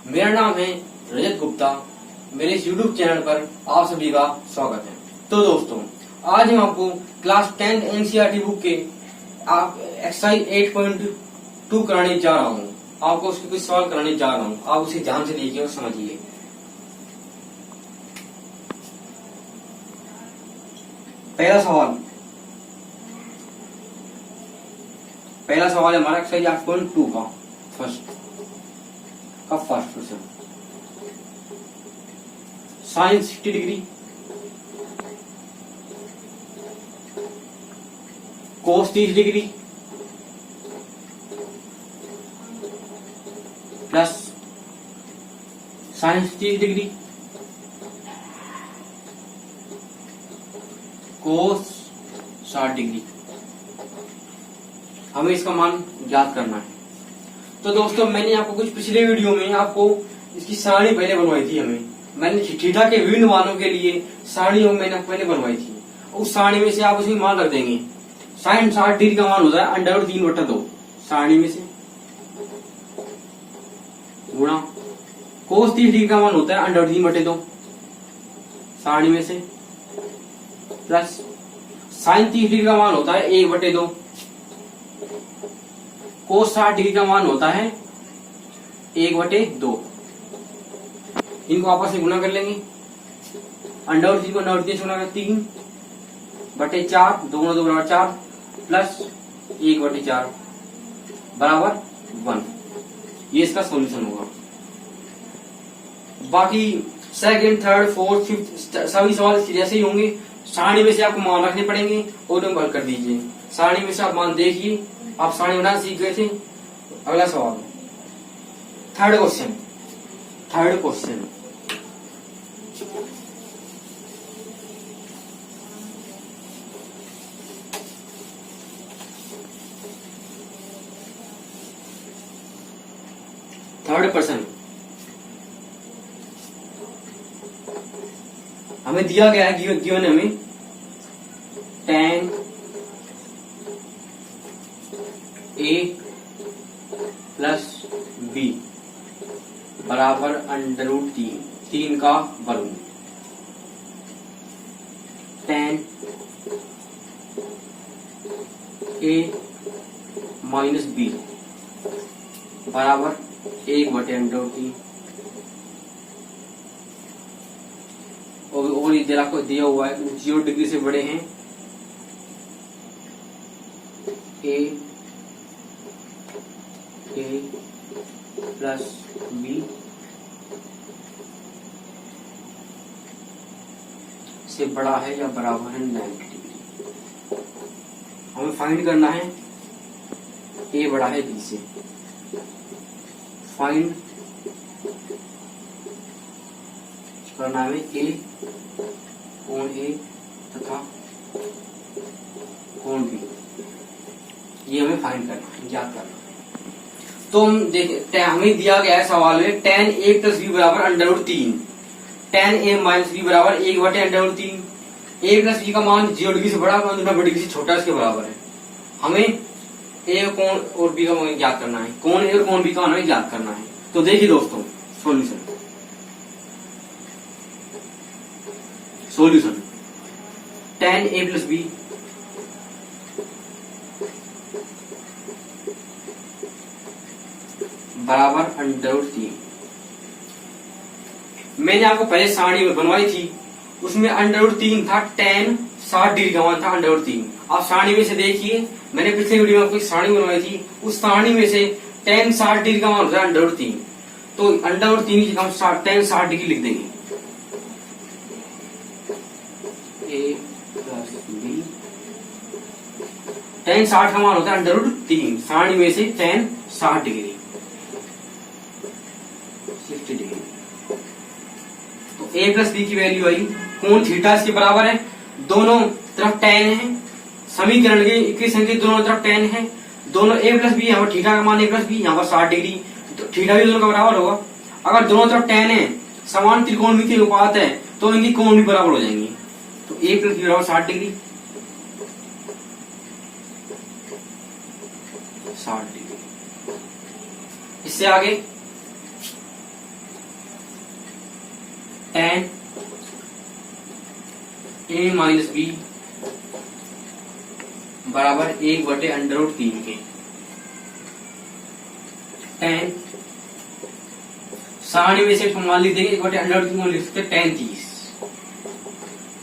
मेरा नाम है रजत गुप्ता। मेरे इस YouTube चैनल पर आप सभी का स्वागत है। तो दोस्तों, आज मैं आपको क्लास 10 एनसीईआरटी बुक के एक्सरसाइज 8.2 कराने जा रहा हूँ। आपको उसके कुछ सवाल कराने जा रहा हूँ। आप उसे ध्यान से देखिए और समझिए। पहला सवाल है हमारा एक्सरसाइज 8.2 का first question. Sine 60 degree cos 30 degree plus sine 30 degree cos 60 degree. हमें इसका मान ज्ञात करना है। तो दोस्तों, मैंने आपको कुछ पिछले वीडियो में आपको इसकी सारणी पहले बनवाई थी। मैंने थीटा के विभिन्न मानों के लिए सारणी मैंने पहले बनवाई थी। उस सारणी में से आप उसमें मान रख देंगे। साइन 60 डिग्री का मान होता है √3/2 सारणी में से, गुणा कोस 30 डिग्री का मान होता है √3/2 सारणी में से, प्लस साइन 30 डिग्री का मान होता है 1/2, कोस 60 डिग्री का मान होता है 1/2। इनको आपस में गुणा कर लेंगे। √3 को √3 से गुणा कर 3/4, 2 × 2 = 4 प्लस 1/4 बराबर 1। ये इसका सॉल्यूशन होगा। बाकी सेकंड, थर्ड, फोर्थ, फिफ्थ सभी सवाल जैसे ही होंगे। सारणी में से आपको मान रखने पड़ेंगे और उनको हल कर दीजिए। सारणी में से आप मान देखिए। आप सारणी बनाना सीख गए थे। अगला सवाल, थर्ड क्वेश्चन। थर्ड प्रश्न हमें दिया गया है, गिवन है हमें tan A प्लस B बराबर √3 का वर्ग। tan A माइनस B बराबर 1/√3। और इधर आपको दिया हुआ है 0 डिग्री से बड़े हैं A प्लस B से बड़ा है या बराबर है 90 डिग्री। हमें फाइंड करना है A बड़ा है B से। फाइंड करना है A, कोण A तथा कोण B। ये हमें फाइंड करना है, ज्ञात करना है। तो हम देखते, हमें दिया गया है सवाल में tan A प्लस B बराबर √3, tan A माइनस B बराबर 1/√3। A प्लस B का मान 0 डिग्री से बड़ा, 90 डिग्री से छोटा इसके बराबर है। हमें A कोण और B का मान ज्ञात करना है। कोण A और कोण B का मान हमें ज्ञात करना है। तो देखिए दोस्तों, solution tan A plus B बराबर √3। मैंने आपको पहले सारणी में बनवाई थी, उसमें √3 था। tan 60 डिग्री का मान था √3। आप सारणी में से देखिए, मैंने पिछले वीडियो में आपको सारणी बनवाई थी। उस सारणी में से tan 60 डिग्री का मान होता है √3। तो √3 की जगह हम tan 60 डिग्री लिख देंगे। A प्लस B tan 60 का मान होता है √3। सारणी में से tan 60 डिग्री 60 डिग्री। तो A प्लस B की वैल्यू आई। कोण थीटा इसके बराबर है, दोनों तरफ tan है। समीकरण के इक्वेशन के दोनों तरफ tan है। दोनों A प्लस B, यहाँ पर थीटा का मान A प्लस B, यहाँ पर 60 डिग्री, तो थीटा भी दोनों का बराबर होगा। अगर दोनों तरफ tan है, समान त्रिकोण के अनुपात है, तो इनकी कोण भी बराबर हो जाएंगी। तो A प्लस B बराबर 60 डिग्री। 60 डिग्री। इससे आगे tan a माइनस बी बराबर 1/√3 के। tan सारणी में से मान लीजिए 1/√3 लिख सकते हैं tan 30।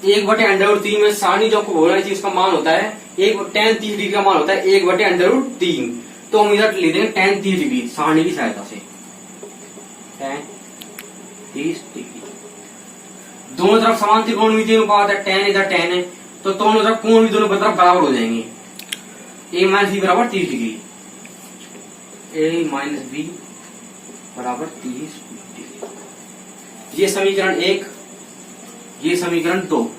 1/√3 में सारणी जो आपको बोलना चाहिए उसका मान होता है tan 30 डिग्री का मान होता है 1/√3। तो हम इधर ले देंगे tan 30 डिग्री सारणी की सहायता से tan 30 डिग्री। दोनों तरफ समान त्रिकोणमितीय अनुपात है, tan इधर tan है तो दोनों तरफ कोण भी दोनों तरफ बराबर हो जाएंगे। a माइनस बी बराबर 30 डिग्री, a माइनस बी बराबर 30 डिग्री। ये समीकरण 1, ये समीकरण 2।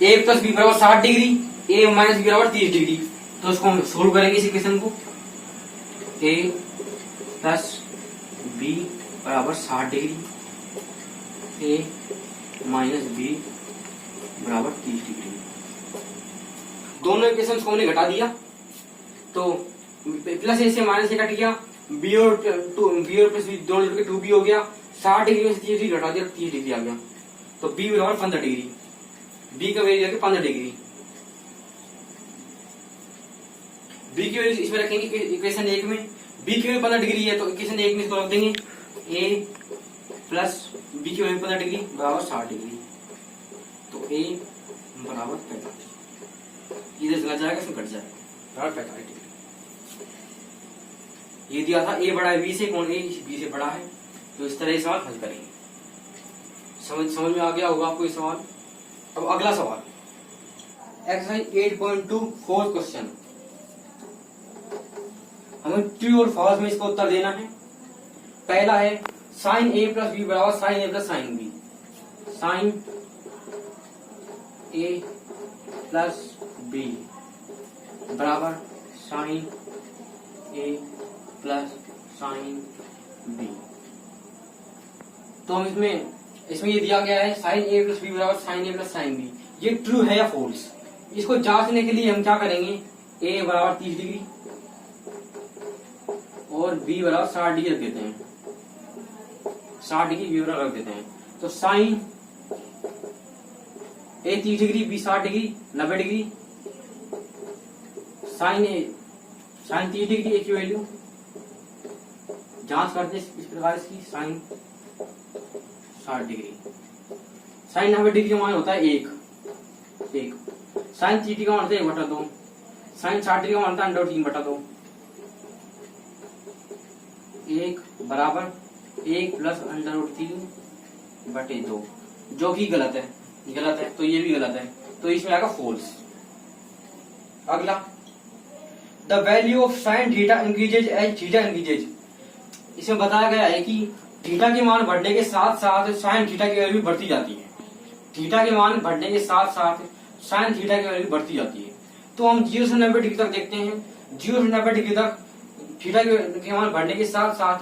a प्लस बी बराबर 60 डिग्री, a माइनस बी बराबर 30 डिग्री। तो इसको हम सोल्व करेंगे इस इक्वेशन को। a प्लस बी बराबर 60 डिग्री, a माइनस बी बराबर 30 डिग्री। दोनों इक्वेशन को हमने घटा दिया तो प्लस ए से माइनस ए कट गया, बी और प्लस बी दोनों जोड़ के 2b हो गया। 60 डिग्री में से 30 डिग्री घटा दिया 30 डिग्री आ गया। तो b बराबर 15 डिग्री, b का वैल्यू 15 डिग्री। b की वैल्यू इसमें रखेंगे इक्वेशन 1 में, b की वैल्यू 15 डिग्री है तो इक्वेशन 1 में इसको रख देंगे a प्लस b की वैल्यू 15 डिग्री बराबर 60 डिग्री। तो a बराबर 45, इधर चला जाएगा इसमें कट जाएगा बराबर 45 डिग्री। ये दिया था a बड़ा है b से, कोण a b से बड़ा है। तो इस तरह ये सवाल हल करेंगे। समझ में आ गया होगा आपको ये सवाल। अब अगला सवाल एक्सरसाइज 8.2 फोर्थ क्वेश्चन। हमें ट्रू और फॉल्स में इसका उत्तर देना है। पहला है साइन a प्लस बी बराबर sine a plus sine B. Sine a plus B बराबर sine a plus sine B. तो हम इसमें ये दिया गया है साइन a प्लस बी बराबर sine a plus sine B. ये ट्रू है या फॉल्स, इसको जांचने के लिए हम क्या करेंगे, a बराबर 30 डिग्री और b बराबर 60 डिग्री रख देते हैं। 60 डिग्री b बराबर रख देते हैं। तो sine a 30 degree b 60 degree 90 degree. Sine 30 degree a की वैल्यू जांच करते इस प्रकार इसकी साइन 60 डिग्री। साइन 90 डिग्री का मान होता है 1। साइन 30 डिग्री का मान होता है 1/2। साइन 60 डिग्री का मान होता है √3/2। 1 बराबर 1 प्लस √3/2, जो कि गलत है तो ये भी गलत है तो इसमें आएगा फॉल्स। अगला the value of sine theta increases as theta increases. इसमें बताया गया है कि थीटा के मान बढ़ने के साथ साथ साइन थीटा की वैल्यू बढ़ती जाती है। थीटा के मान बढ़ने के साथ साथ साइन थीटा की वैल्यू बढ़ती जाती है। तो हम 0 से 90 डिग्री तक देखते हैं। 0 से 90 डिग्री तक थीटा के मान बढ़ने के साथ साथ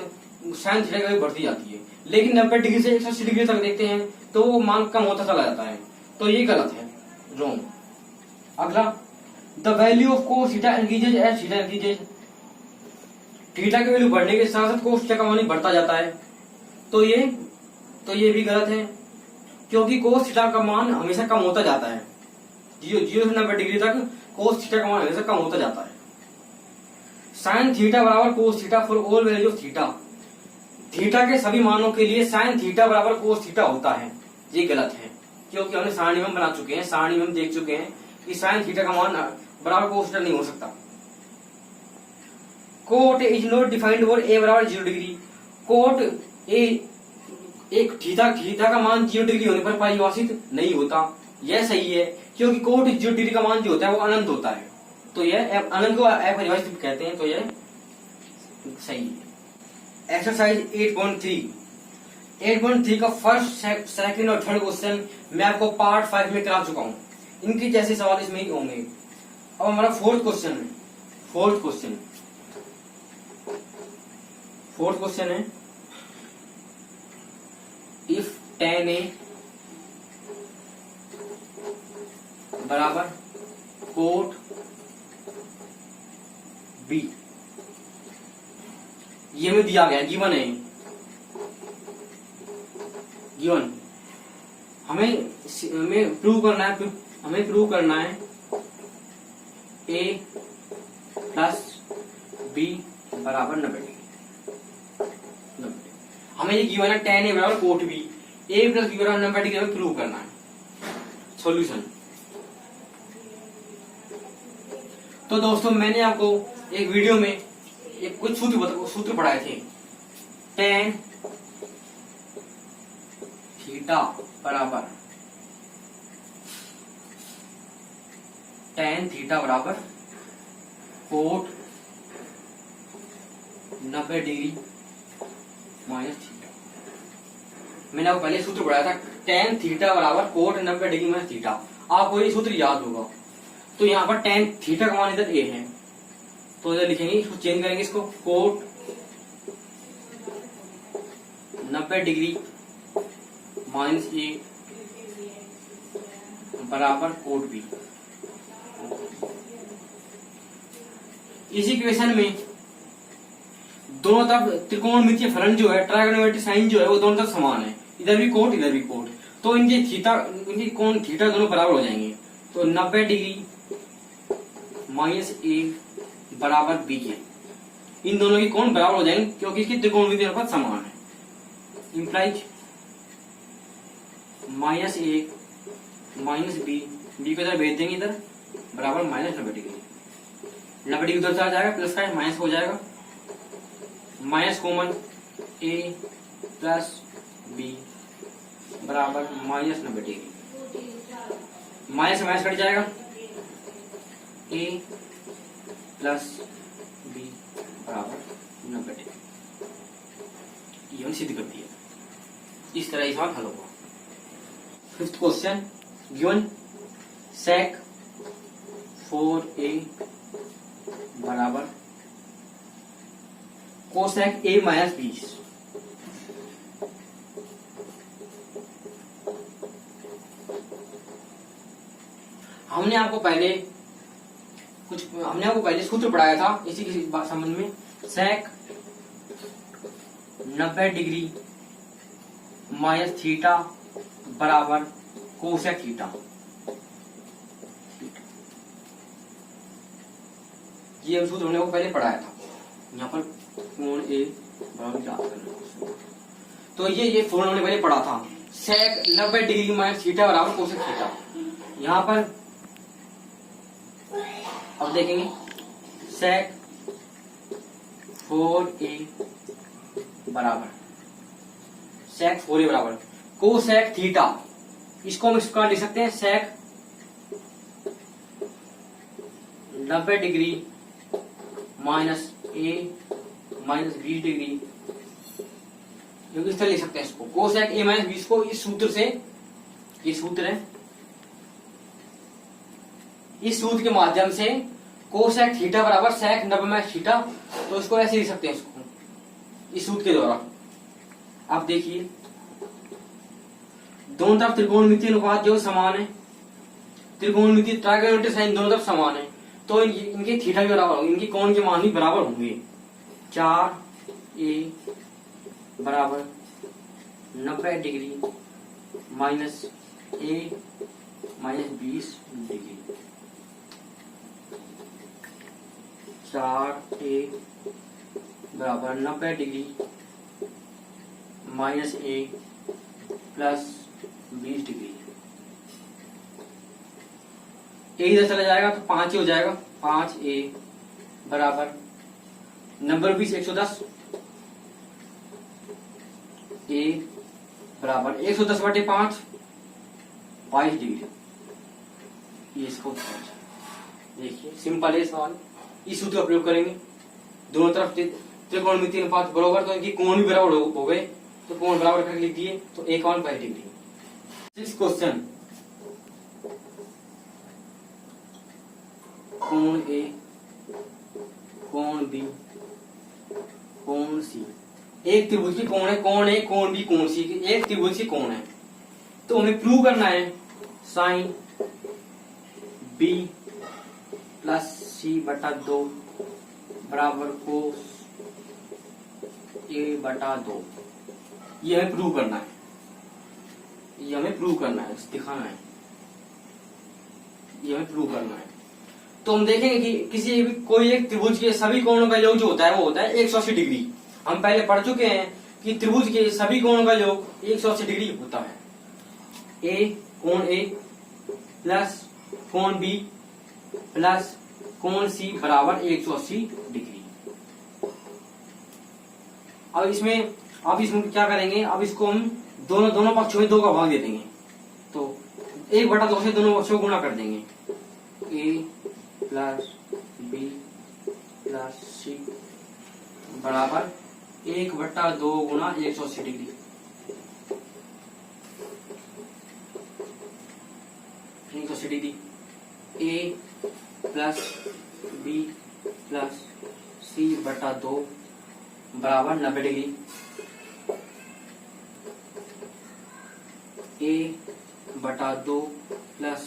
साइन थीटा की वैल्यू बढ़ती जाती है। लेकिन 90 डिग्री से 180 डिग्री तक देखते हैं तो वो मान कम होता चला जाता है। तो ये गलत है, रॉन्ग। अगला the value of cos theta increases as theta increases. Theta की वैल्यू बढ़ने के साथ साथ कोस थीटा का मान बढ़ता जाता है। तो ये भी गलत है क्योंकि कोस थीटा का मान हमेशा कम होता जाता है। 0 से 90 डिग्री तक कोस थीटा का मान हमेशा कम होता जाता है। साइन थीटा बराबर cos theta for all value of theta. Theta के सभी मानों के लिए साइन थीटा बराबर कोस थीटा होता है। ये गलत है क्योंकि हमने सारणी में बना चुके हैं, सारणी में देख चुके हैं कि साइन थीटा का मान बराबर कोस थीटा नहीं हो सकता। Cot is not defined for a बराबर 0 डिग्री। कोट एक थीटा का मान 0 डिग्री होने पर परिभाषित नहीं होता। यह सही है क्योंकि कोट 0 डिग्री का मान जो होता है वो अनंत होता है। तो यह अनंत को अपरिभाषित कहते हैं। तो यह सही है। एक्सरसाइज 8.3 का फर्स्ट, सेकंड और थर्ड क्वेश्चन मैं आपको पार्ट 5 में करा चुका हूं। इनके जैसे सवाल इसमें ही होंगे। अब हमारा फोर्थ क्वेश्चन है इफ tan a बराबर कोट b। ये में दिया गया गिवन है गिवन हमें प्रूव करना है ए प्लस बी बराबर 90 डिग्री। हमें ये गिवन है tan a बराबर कोट बी, ए प्लस बी बराबर 90 डिग्री हमें प्रूव करना है। सॉल्यूशन। तो दोस्तों मैंने आपको एक वीडियो में एक कुछ सूत्र पढ़ाए थे। tan थीटा बराबर कोट 90 डिग्री माइनस थीटा। मैंने आपको पहले सूत्र पढ़ाया था tan थीटा बराबर कोट 90 डिग्री माइनस थीटा। आपको ये सूत्र याद होगा। तो यहाँ पर tan थीटा का मान इधर a है, तो इधर लिखेंगे, इसको चेंज करेंगे, इसको कोट 90 डिग्री माइनस a बराबर कोट बी। इसी इक्वेशन में दोनों तरफ त्रिकोणमितीय फलन जो है, ट्रायगोनोमेट्रिक साइन जो है, वो दोनों तरफ समान है, इधर भी कोट इधर भी कोट। तो इनके कोण थीटा दोनों बराबर हो जाएंगे। तो 90 डिग्री माइनस a बराबर b है, इन दोनों के कोण बराबर हो जाएंगे क्योंकि इसकी त्रिकोणमितीय अनुपात समान है। Implies minus a minus b को इधर भेज देंगे, इधर बराबर माइनस 90 डिग्री। 90 डिग्री उधर से आ जाएगा, प्लस का माइनस हो जाएगा, minus common a plus b बराबर minus 90 degree. Minus minus cut जाएगा, a प्लस b बराबर 90 डिग्री। ये हमने सिद्ध कर दिया। इस तरह ये सवाल हल होगा। Fifth question given sec 4a बराबर कोसेक a माइनस 20। हमने आपको पहले सूत्र पढ़ाया था इसी के संबंध में। sec 90 डिग्री माइनस थीटा बराबर कोसेक थीटा। ये सूत्र हमने आपको पहले पढ़ाया था। यहाँ पर कोण ए बराबर याद करना। तो ये फॉर्मूला हमने पहले पढ़ा था, sec 90 डिग्री माइनस थीटा बराबर कोसेक थीटा। यहाँ पर अब देखेंगे sec 4a बराबर sec 4a बराबर कोसेक थीटा। इसको हम इसका लिख सकते हैं sec 90 degree minus a minus 20 degree, इस तरह लिख सकते हैं इसको कोसेक a माइनस 20 को। इस सूत्र से, ये सूत्र है, इस सूत्र के माध्यम से कोसेक थीटा बराबर sec 90 माइनस थीटा, तो इसको ऐसे लिख सकते हैं इसको, इस सूत्र के द्वारा। आप देखिए दोनों तरफ त्रिकोणमितीय अनुपात जो समान है, त्रिकोणमितीय ट्रायगोनोमेट्रिक साइन दोनों तरफ समान है, तो इनके थीटा भी बराबर होंगे, इनके कोण के मान भी बराबर होंगे। 4a बराबर 90 degree minus a minus 20 degree. 4a बराबर 90 degree minus a plus 20 degree. a इधर चला जाएगा तो 5 हो जाएगा। 5a बराबर नंबर 20 110, a बराबर 110 बटे 5 22 डिग्री। ये इसको देखिए सिंपल है सवाल। इस सूत्र का प्रयोग करेंगे, दोनों तरफ त्रिकोणमितीय अनुपात बराबर, तो इनकी कोण भी बराबर हो गए, तो कोण बराबर करके लिख दिए, तो 1 डिग्री। सिक्स क्वेश्चन कोण ए कोण बी कोण सी। एक त्रिभुज की कोण है, कोण ए कोण बी कोण सी, एक त्रिभुज की कोण है, तो हमें प्रूव करना है साइन बी प्लस सी बटा 2 बराबर कोस ए बटा 2। ये हमें प्रूव करना है। ये हमें प्रूव करना है, दिखाना है, ये हमें प्रूव करना है। तो हम देखेंगे कि किसी भी कोई एक त्रिभुज के सभी कोणों का योग जो होता है वो होता है 180 डिग्री। हम पहले पढ़ चुके हैं कि त्रिभुज के सभी कोणों का योग 180 डिग्री होता है। ए कोण ए प्लस कोण बी प्लस कोण सी बराबर 180 डिग्री। अब इसमें क्या करेंगे, अब इसको हम दोनों पक्षों में 2 का भाग दे देंगे। तो 1/2 से दोनों पक्षों को गुणा कर देंगे। ए प्लस बी प्लस सी बराबर 1/2 गुणा 180 डिग्री। डिग्री ए प्लस बी प्लस सी बटा 2 बराबर 90 डिग्री। ए बटा 2 प्लस,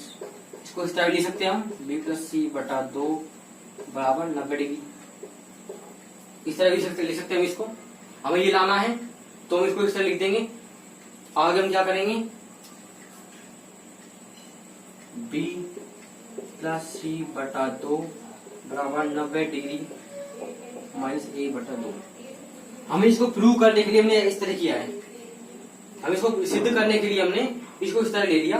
इसको इस तरह लिख सकते हैं हम, बी प्लस सी बटा 2 बराबर 90 डिग्री। इस तरह लिख सकते हैं हम इसको। हमें ये लाना है तो हम इसको इस तरह लिख देंगे। आगे हम क्या करेंगे, बी प्लस सी बटा 2 बराबर 90 डिग्री माइनस ए बटा 2। हमें इसको प्रूव करने के लिए हमने इस तरह किया है। हम इसको सिद्ध करने के लिए हमने इसको इस तरह ले लिया।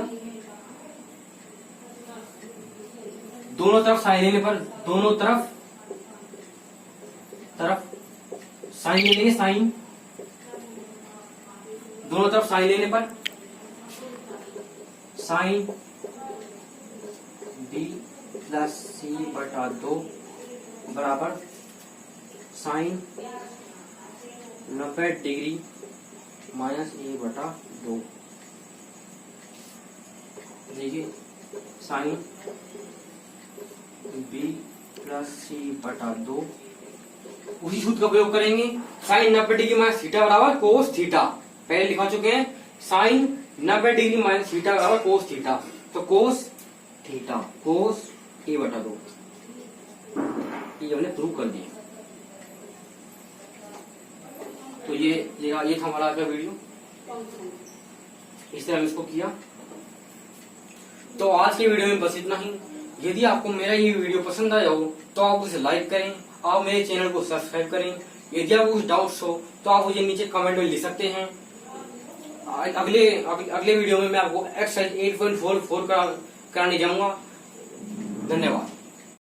दोनों तरफ साइन लेने पर, दोनों तरफ साइन ले लेंगे। साइन दोनों तरफ साइन लेने पर साइन बी प्लस सी बटा 2 बराबर साइन 90 डिग्री माइनस ए बटा 2। देखिए साइन बी प्लस सी बटा 2, उसी सूत्र का प्रयोग करेंगे। साइन 90 डिग्री माइनस थीटा बराबर कोस थीटा, पहले लिखा चुके हैं। साइन 90 डिग्री माइनस थीटा बराबर कोस थीटा, तो कोस थीटा कोस ए बटा 2, ये हमने प्रूव कर दिया। तो ये था हमारा आज का वीडियो। इस तरह हम इसको किया। तो आज की वीडियो में बस इतना ही। यदि आपको मेरा ये वीडियो पसंद आया हो तो आप उसे लाइक करें, आप मेरे चैनल को सब्सक्राइब करें। यदि आपको कुछ डाउट्स हो तो आप मुझे नीचे कमेंट में लिख सकते हैं। अगले वीडियो में मैं आपको एक्सरसाइज 8.44 कराने जाऊंगा। धन्यवाद।